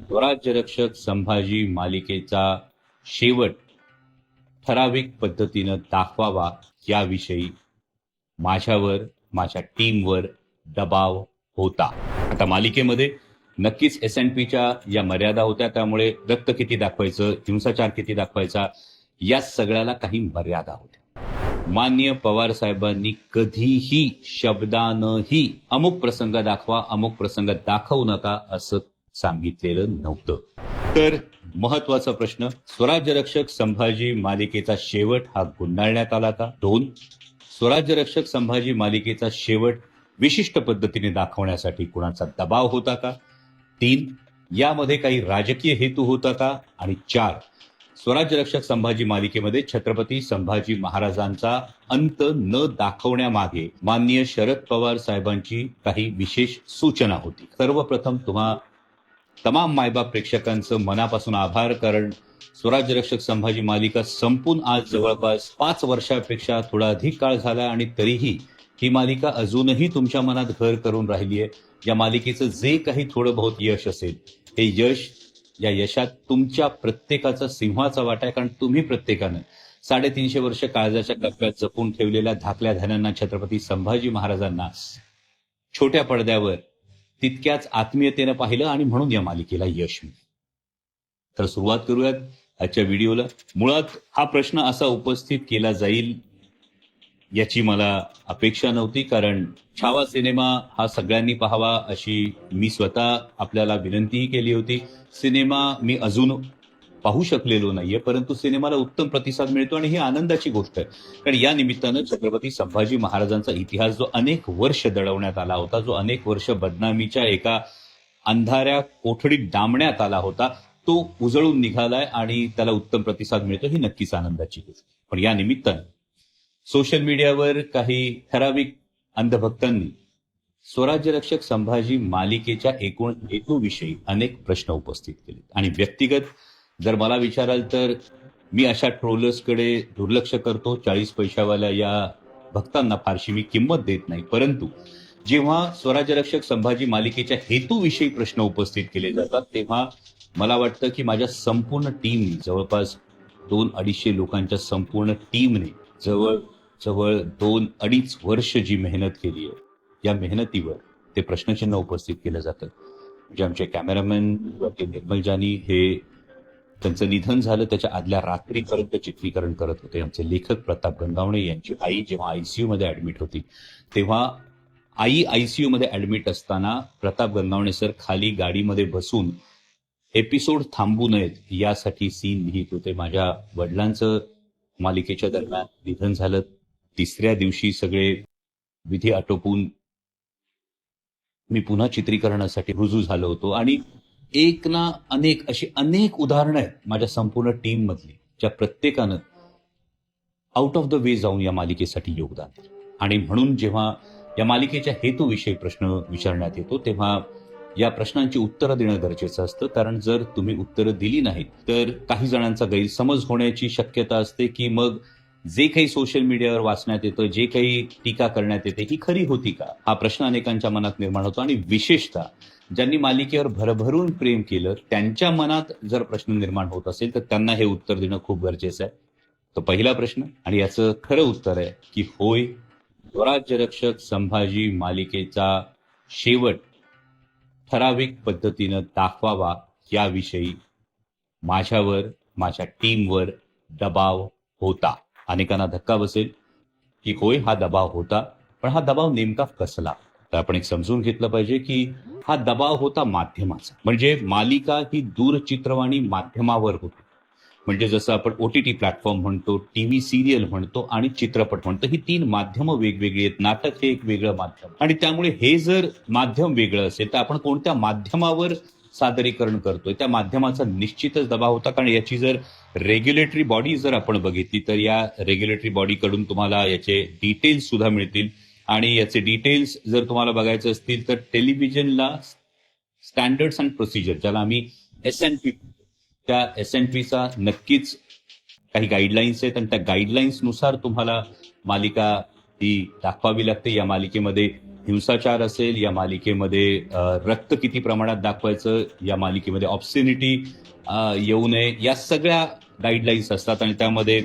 स्वराज्यरक्षक संभाजी मालिकेचा शेवट ठराविक पद्धतीनं दाखवावा याविषयी माझ्यावर, माझ्या टीमवर दबाव होता. आता मालिकेमध्ये नक्कीच S&Pच्या या मर्यादा होत्या, त्यामुळे रक्त किती दाखवायचं, हिंसाचार किती दाखवायचा, या सगळ्याला काही मर्यादा होत्या. माननीय पवार साहेबांनी कधीही शब्दानंही अमुक प्रसंग दाखवा, अमुक प्रसंग दाखवू नका असं सांगितलेलं नव्हतं. तर महत्वाचा प्रश्न, स्वराज्यरक्षक संभाजी मालिकेचा शेवट हा गुंडाळण्यात आला का? 2. स्वराज्यरक्षक संभाजी मालिकेचा शेवट विशिष्ट पद्धतीने दाखवण्यासाठी कुणाचा दबाव होता का? 3. यामध्ये काही राजकीय हेतू होता का? आणि 4. स्वराज्यरक्षक संभाजी मालिकेमध्ये छत्रपती संभाजी महाराजांचा अंत न दाखवण्यामागे माननीय शरद पवार साहेबांची काही विशेष सूचना होती. सर्वप्रथम तुम्हा तमाम मायबाप प्रेक्षकांचं मनापासून आभार, कारण स्वराज्यरक्षक संभाजी मालिका संपून आज जवळपास 5 वर्षापेक्षा थोडा अधिक काळ झाला आणि तरीही ही मालिका अजूनही तुमच्या मनात घर करून राहिली आहे. या मालिकेचं जे काही थोडं बहुत यश असेल, हे यश, या यशात तुमच्या प्रत्येकाचा सिंहाचा वाटा आहे, कारण तुम्ही प्रत्येकानं 350 वर्ष काळजाच्या कप्प्यात जपून ठेवलेल्या धाकल्या धान्यांना छत्रपती संभाजी महाराजांना छोट्या पडद्यावर तितक्याच आत्मीयतेनं पाहिलं आणि म्हणून या मालिकेला यश मिळालं. तर सुरुवात करूयात आजच्या व्हिडिओला. मुळात हा प्रश्न असा उपस्थित केला जाईल याची मला अपेक्षा नव्हती, कारण छावा सिनेमा हा सगळ्यांनी पाहावा अशी मी स्वतः आपल्याला विनंतीही केली होती. सिनेमा मी अजून पाहू शकलेलो नाहीये, परंतु सिनेमाला उत्तम प्रतिसाद मिळतो आणि ही आनंदाची गोष्ट आहे. कारण या निमित्तानं छत्रपती संभाजी महाराजांचा इतिहास जो अनेक वर्ष दडवण्यात आला होता, जो अनेक वर्ष बदनामीच्या एका अंधाऱ्या कोठडीत डांबण्यात आला होता, तो उजळून निघालाय आणि त्याला उत्तम प्रतिसाद मिळतो, ही नक्कीच आनंदाची गोष्ट. पण या निमित्तानं सोशल मीडियावर काही ठराविक अंधभक्तांनी स्वराज्यरक्षक संभाजी मालिकेच्या एकूण हेतूविषयी अनेक प्रश्न उपस्थित केले. आणि व्यक्तिगत जर मला विचाराल तर मी अशा ट्रोलर्सकडे दुर्लक्ष करतो. 40 पैशावाल्या या भक्तांना फारशी मी किंमत देत नाही. परंतु जेव्हा स्वराज्यरक्षक संभाजी मालिकेच्या हेतूविषयी प्रश्न उपस्थित केले जातात, तेव्हा मला वाटतं की माझ्या संपूर्ण टीमने, जवळपास 200-250 लोकांच्या संपूर्ण टीमने जवळ 2-2.5 वर्ष जी मेहनत केली आहे, या मेहनतीवर ते प्रश्नचिन्ह उपस्थित केलं जातं. म्हणजे आमचे कॅमेरामॅन निर्मल जानी हे, त्यांचं निधन झालं त्याच्या आदल्या रात्रीपर्यंत चित्रीकरण करत होते. आमचे लेखक प्रताप गंगावणे यांची आई जेव्हा ICU मध्ये ऍडमिट होती, तेव्हा आई ICU मध्ये ऍडमिट असताना प्रताप गंगावणे सर खाली गाडीमध्ये बसून एपिसोड थांबू नयेत यासाठी सीन लिहित होते. माझ्या वडिलांचं मालिकेच्या दरम्यान निधन झालं. 3ऱ्या दिवशी सगळे विधी आटोपून मी पुन्हा चित्रीकरणासाठी रुजू झालो होतो. आणि एक ना अनेक अशी अनेक उदाहरणं आहेत माझ्या संपूर्ण टीम मधली, ज्या प्रत्येकानं आउट ऑफ द वे जाऊन या मालिकेसाठी योगदान दिलं. आणि म्हणून जेव्हा या मालिकेच्या हेतूविषयी प्रश्न विचारण्यात येतो, तेव्हा या प्रश्नांची उत्तरं देणं गरजेचं असतं. कारण जर तुम्ही उत्तरं दिली नाहीत तर काही जणांचा गैरसमज होण्याची शक्यता असते की मग जे काही सोशल मीडियावर वाचण्यात येतं, जे काही टीका करण्यात येते, ही खरी होती का, हा प्रश्न अनेकांच्या मनात निर्माण होतो. आणि विशेषतः ज्यांनी मालिकेवर भरभरून प्रेम केलं, त्यांच्या मनात जर प्रश्न निर्माण होत असेल तर त्यांना हे उत्तर देणं खूप गरजेचं आहे. तो पहिला प्रश्न, आणि याचं खरं उत्तर आहे की होय, स्वराज्यरक्षक संभाजी मालिकेचा शेवट ठराविक पद्धतीनं दाखवावा याविषयी माझ्यावर, माझ्या टीमवर दबाव होता. अनेकांना धक्का बसेल की होय, हा दबाव होता, पण हा दबाव नेमका कसला? तर आपण एक समजून घेतलं पाहिजे की हा दबाव होता माध्यमाचा. म्हणजे मालिका ही दूरचित्रवाणी माध्यमावर होती. म्हणजे जसं आपण OTT प्लॅटफॉर्म म्हणतो, टीव्ही सिरियल म्हणतो आणि चित्रपट म्हणतो, ही 3 माध्यमं वेगवेगळी आहेत. नाटक हे एक वेगळं माध्यम, आणि त्यामुळे हे जर माध्यम वेगळं असेल तर आपण कोणत्या माध्यमावर सादरीकरण करतोय त्या माध्यमाचा निश्चितच दबाव होता. कारण याची जर रेग्युलेटरी बॉडी जर आपण बघितली तर या रेग्युलेटरी बॉडीकडून तुम्हाला याचे डिटेल्स सुद्धा मिळतील. आणि याचे डिटेल्स जर तुम्हाला बघायचे असतील तर टेलिव्हिजनला स्टँडर्ड्स अँड प्रोसिजर, ज्याला आम्ही S&P, त्या S&Pचा नक्कीच काही गाईडलाईन्स आहेत आणि त्या गाईडलाईन्स नुसार तुम्हाला मालिका ही दाखवावी लागते. या मालिकेमध्ये हिंसाचार असेल या मालिकेमध्ये, रक्त किती प्रमाणात दाखवायचं या मालिकेमध्ये, ऑब्सिनिटी येऊ नये, या सगळ्या गाईडलाईन्स असतात. आणि त्यामध्ये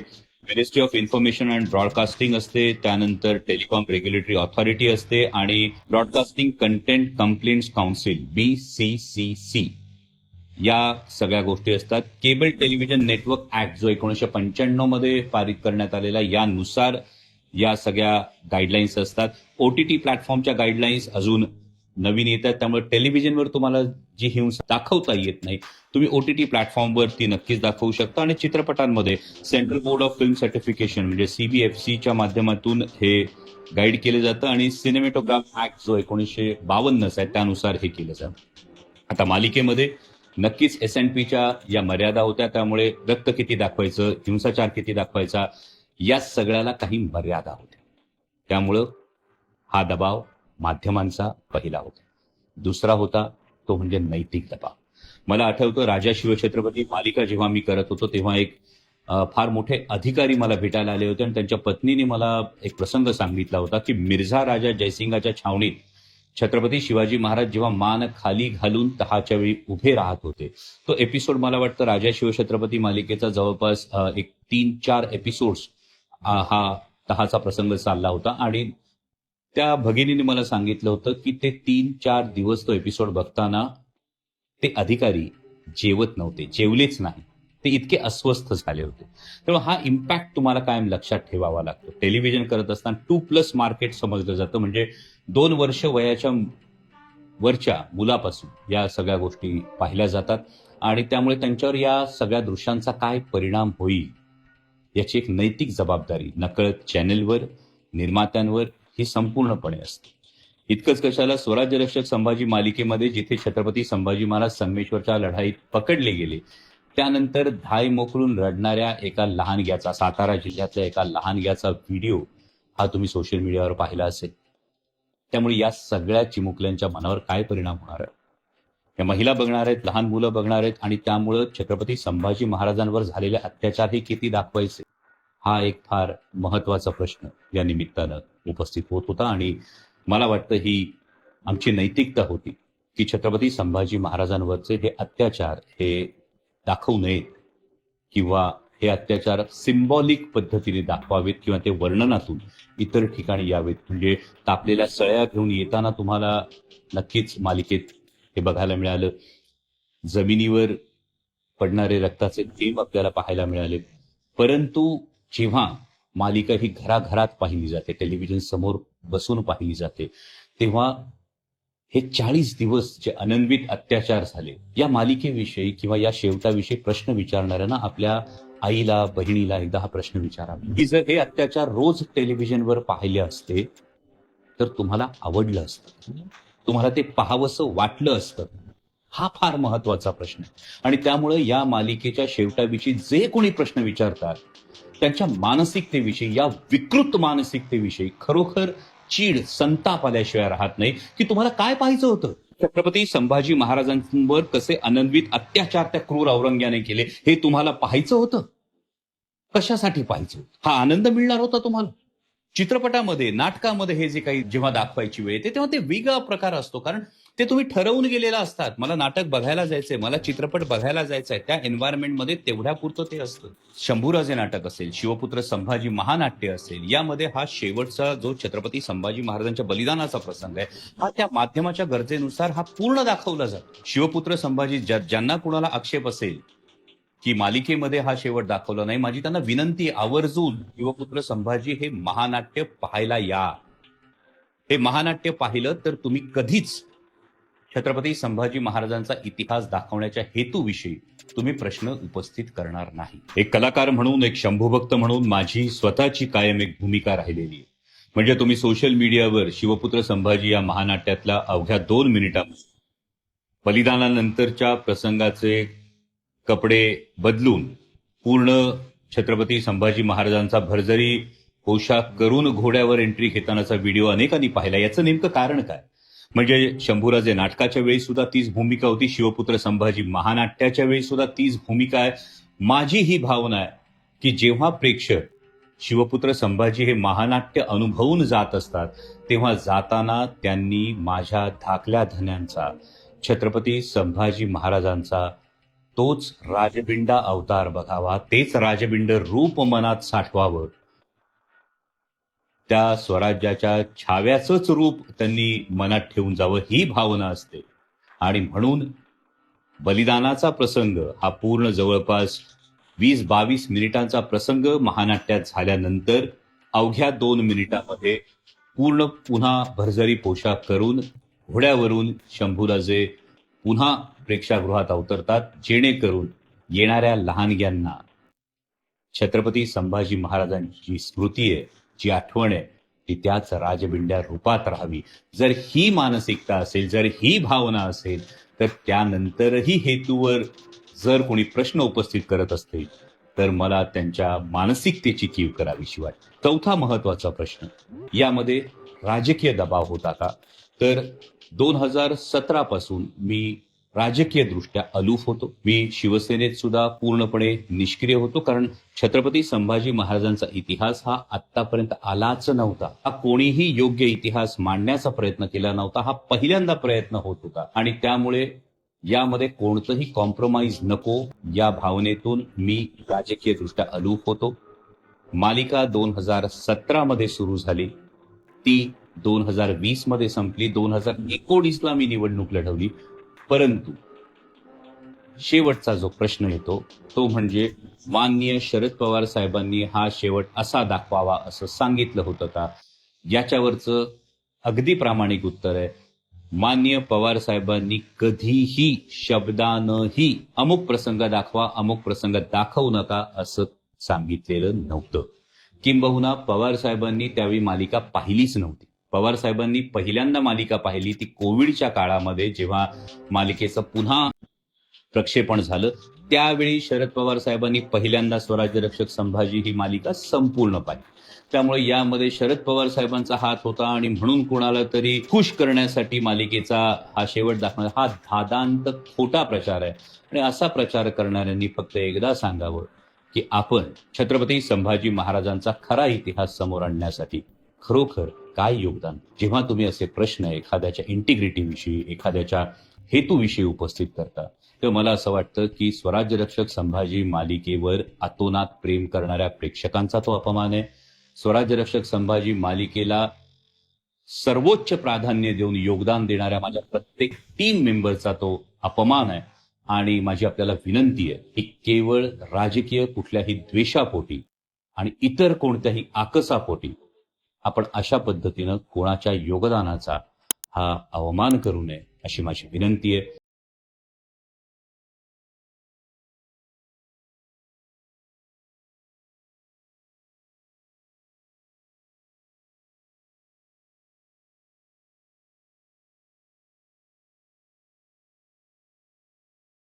ministry of information and broadcasting असते, त्यानंतर टेलिकॉम रेग्युलेटरी ऑथॉरिटी असते आणि broadcasting content complaints council BCCC या सगळ्या गोष्टी असतात. केबल टेलिव्हिजन नेटवर्क ऍक्ट जो 1995 मध्ये पारित करण्यात आलेला, यानुसार या सगळ्या गाईडलाईन्स असतात. OTT प्लॅटफॉर्मच्या गाईडलाईन्स अजून नवीन येत आहेत, त्यामुळे टेलिव्हिजनवर तुम्हाला जी हिंसा दाखवता येत नाही, तुम्ही OTT प्लॅटफॉर्मवर ती नक्कीच दाखवू शकता. आणि चित्रपटांमध्ये central board of film certification म्हणजे CBFCच्या माध्यमातून हे गाईड केलं जातं आणि सिनेमॅटोग्राफ ऍक्ट जो 1952 आहे त्यानुसार हे केलं जातं. आता मालिकेमध्ये नक्कीच S&Pच्या या मर्यादा होत्या, त्यामुळे रक्त किती दाखवायचं, हिंसाचार किती दाखवायचा, या सगळ्याला काही मर्यादा होत्या. त्यामुळं हा दबाव माध्यमांचा पहिला होता. दुसरा होता तो म्हणजे नैतिक दबाव. मला आठवतं राजा शिवछत्रपती मालिका जेव्हा मी करत होतो तेव्हा एक फार मोठे अधिकारी मला भेटायला आले होते आणि त्यांच्या पत्नीने मला एक प्रसंग सांगितला होता की मिर्झा राजा जयसिंगाच्या छावणीत छत्रपती शिवाजी महाराज जेव्हा मान खाली घालून तहाच्या वेळी उभे राहत होते. तो एपिसोड मला वाटतं राजा शिवछत्रपती मालिकेचा जवळपास एक 3-4 एपिसोड्स हा तहाचा प्रसंग चालला होता. आणि त्या भगिनीने मला सांगितलं होतं की ते 3-4 दिवस तो एपिसोड बघताना ते अधिकारी जेवत नव्हते, जेवलेच नाही, ते इतके अस्वस्थ झाले होते. त्यामुळे हा इम्पॅक्ट तुम्हाला कायम लक्षात ठेवावा लागतो. टेलिव्हिजन करत असताना 2+ मार्केट समजलं जातं, म्हणजे 2 वर्ष वयाच्या वरच्या मुलापासून या सगळ्या गोष्टी पाहिल्या जातात आणि त्यामुळे त्यांच्यावर या सगळ्या दृश्यांचा काय परिणाम होईल याची एक नैतिक जबाबदारी नकळत चॅनेलवर, निर्मात्यांवर ही संपूर्णपणे असते. इतकंच कशाला, स्वराज्य रक्षक संभाजी मालिकेमध्ये जिथे छत्रपती संभाजी महाराज संगमेश्वरच्या लढाईत पकडले गेले, त्यानंतर धाय मोकळून रडणाऱ्या एका लहानग्याचा, सातारा जिल्ह्यातल्या एका लहानग्याचा व्हिडिओ हा तुम्ही सोशल मीडियावर पाहिला असेल. त्यामुळे या सगळ्या चिमुकल्यांच्या मनावर काय परिणाम होणार आहे, या महिला बघणार आहेत, लहान मुलं बघणार आहेत आणि त्यामुळं छत्रपती संभाजी महाराजांवर झालेले अत्याचार हे किती दाखवायचे, हा एक फार महत्वाचा प्रश्न या निमित्तानं उपस्थित होत होता. आणि मला वाटतं ही आमची नैतिकता होती की छत्रपती संभाजी महाराजांवरचे हे अत्याचार हे दाखवू नयेत किंवा हे अत्याचार सिम्बॉलिक पद्धतीने दाखवावेत किंवा ते वर्णनातून इतर ठिकाणी यावेत. म्हणजे तापलेल्या सळ्या घेऊन येताना तुम्हाला नक्कीच मालिकेत हे बघायला मिळालं. जमिनीवर पडणारे रक्ताचे थेंब आपल्याला पाहायला मिळाले. परंतु जेव्हा मालिका ही घराघरात पाहिली जाते, टेलिव्हिजन समोर बसून पाहिली जाते, तेव्हा हे 40 दिवस जे अनन्वित अत्याचार झाले या मालिकेविषयी किंवा या शेवटाविषयी प्रश्न विचारणाऱ्यांना आपल्या आईला, बहिणीला एकदा हा प्रश्न विचारावा की जर हे अत्याचार रोज टेलिव्हिजनवर पाहिले असते तर तुम्हाला आवडलं असतं, तुम्हाला ते पाहावंसं वाटलं असतं. हा फार महत्वाचा प्रश्न आहे. आणि त्यामुळे या मालिकेच्या शेवटाविषयी जे कोणी प्रश्न विचारतात त्यांच्या मानसिकतेविषयी, या विकृत मानसिकतेविषयी खरोखर चीड, संताप आल्याशिवाय राहत नाही की तुम्हाला काय पाहायचं होतं. छत्रपती संभाजी महाराजांवर कसे अनन्वित अत्याचार त्या क्रूर औरंग्याने केले हे तुम्हाला पाहायचं होतं. कशासाठी पाहायचं होतं? हा आनंद मिळणार होता तुम्हाला. चित्रपटामध्ये, नाटकामध्ये हे जे काही जेव्हा दाखवायची वेळ येते तेव्हा ते वेगळा प्रकार असतो, कारण ते तुम्ही ठरवून गेलेला असतात. मला नाटक बघायला जायचंय, मला चित्रपट बघायला जायचंय, त्या एन्व्हायरमेंटमध्ये तेवढ्यापुरतं ते असतं. शंभूराजे नाटक असेल, शिवपुत्र संभाजी महानाट्य असेल, यामध्ये हा शेवटचा जो छत्रपती संभाजी महाराजांच्या बलिदानाचा प्रसंग आहे हा त्या माध्यमाच्या गरजेनुसार हा पूर्ण दाखवला जातो. शिवपुत्र संभाजी, ज्यांना कुणाला आक्षेप असेल की मालिकेमध्ये हा शेवट दाखवला नाही, माझी त्यांना विनंती, आवर्जून शिवपुत्र संभाजी हे महानाट्य पाहायला या. हे महानाट्य पाहिलं तर तुम्ही कधीच छत्रपती संभाजी महाराजांचा इतिहास दाखवण्याच्या हेतूविषयी तुम्ही प्रश्न उपस्थित करणार नाही. एक कलाकार म्हणून, एक शंभूभक्त म्हणून माझी स्वतःची कायम एक भूमिका राहिलेली आहे. म्हणजे तुम्ही सोशल मीडियावर शिवपुत्र संभाजी या महानाट्यातल्या अवघ्या 2 मिनिटांमध्ये बलिदानानंतरच्या प्रसंगाचे कपडे बदलून पूर्ण छत्रपती संभाजी महाराजांचा भरजरी पोशाख करून घोड्यावर एंट्री घेतानाचा व्हिडिओ अनेकांनी पाहिला. याचं नेमकं कारण काय? म्हणजे शंभूराजे नाटकाच्या वेळी सुद्धा तीच भूमिका होती, शिवपुत्र संभाजी महानाट्याच्या वेळी सुद्धा तीच भूमिका आहे. माझी ही भावना आहे की जेव्हा प्रेक्षक शिवपुत्र संभाजी हे महानाट्य अनुभवून जात असतात, तेव्हा जाताना त्यांनी माझ्या धाकल्या धन्यांचा, छत्रपती संभाजी महाराजांचा तोच राजबिंडा अवतार बघावा, तेच राजबिंड रूप मनात साठवावं, त्या स्वराज्याच्या छाव्याचंच रूप त्यांनी मनात ठेवून जावं, ही भावना असते. आणि म्हणून बलिदानाचा प्रसंग हा पूर्ण जवळपास 20-22 मिनिटांचा प्रसंग महानाट्यात झाल्यानंतर अवघ्या 2 मिनिटांमध्ये पूर्ण पुन्हा भरजरी पोशाख करून घोड्यावरून शंभूराजे पुन्हा प्रेक्षागृहात अवतरतात, जेणेकरून येणाऱ्या लहानग्यांना छत्रपती संभाजी महाराजांची जी स्मृती आहे, जी आठवण आहे, ती त्याच राजबिंड्या रूपात राहावी. जर ही मानसिकता असेल, जर ही भावना असेल, तर त्यानंतरही हेतूवर जर कोणी प्रश्न उपस्थित करत असतील तर मला त्यांच्या मानसिकतेची कीव करावीशी वाटते. चौथा महत्वाचा प्रश्न, यामध्ये राजकीय दबाव होता का? तर 2017 पासून मी राजकीय दृष्ट्या अलूफ होतो. मी शिवसेनेत सुद्धा पूर्णपणे निष्क्रिय होतो, कारण छत्रपती संभाजी महाराजांचा इतिहास हा आतापर्यंत आलाच नव्हता. हा कोणीही योग्य इतिहास मांडण्याचा प्रयत्न केला नव्हता. हा पहिल्यांदा प्रयत्न होत होता आणि त्यामुळे यामध्ये कोणतंही कॉम्प्रोमाइज नको या भावनेतून मी राजकीय दृष्ट्या अलूफ होतो. मालिका 2017 मध्ये सुरू झाली, ती 2020 मध्ये संपली, 2019ला मी निवडणूक लढवली. परंतु शेवटचा जो प्रश्न येतो तो म्हणजे माननीय शरद पवार साहेबांनी हा शेवट असा दाखवावा असं सांगितलं होतं का? याच्यावरचं अगदी प्रामाणिक उत्तर आहे, माननीय पवार साहेबांनी कधीही शब्दानंही अमुक प्रसंग दाखवा, अमुक प्रसंग दाखवू नका असं सांगितलेलं नव्हतं. किंबहुना पवार साहेबांनी त्यावेळी मालिका पाहिलीच नव्हती. पवार साहेबांनी पहिल्यांदा मालिका पाहिली ती कोविडच्या काळामध्ये, जेव्हा मालिकेचं पुन्हा प्रक्षेपण झालं. त्यावेळी शरद पवार साहेबांनी पहिल्यांदा स्वराज्य रक्षक संभाजी ही मालिका संपूर्ण पाहिली. त्यामुळे यामध्ये शरद पवार साहेबांचा हात होता आणि म्हणून कोणाला तरी खुश करण्यासाठी मालिकेचा हा शेवट दाखवणं हा धादांत खोटा प्रचार आहे. आणि असा प्रचार करणाऱ्यांनी फक्त एकदा सांगावं की आपण छत्रपती संभाजी महाराजांचा खरा इतिहास समोर आणण्यासाठी खरोखर काय योगदान. जेव्हा तुम्ही असे प्रश्न एखाद्याच्या इंटिग्रिटीविषयी, एखाद्याच्या हेतूविषयी उपस्थित करता, तर मला असं वाटतं की स्वराज्य रक्षक संभाजी मालिकेवर अतोनात प्रेम करणाऱ्या प्रेक्षकांचा तो अपमान आहे. स्वराज्य रक्षक संभाजी मालिकेला सर्वोच्च प्राधान्य देऊन योगदान देणाऱ्या माझ्या प्रत्येक टीम मेंबरचा तो अपमान आहे. आणि माझी आपल्याला विनंती आहे की केवळ राजकीय कुठल्याही द्वेषापोटी आणि इतर कोणत्याही आकसापोटी आपण अशा पद्धतीनं कोणाच्या योगदानाचा हा अवमान करू नये अशी माझी विनंती आहे.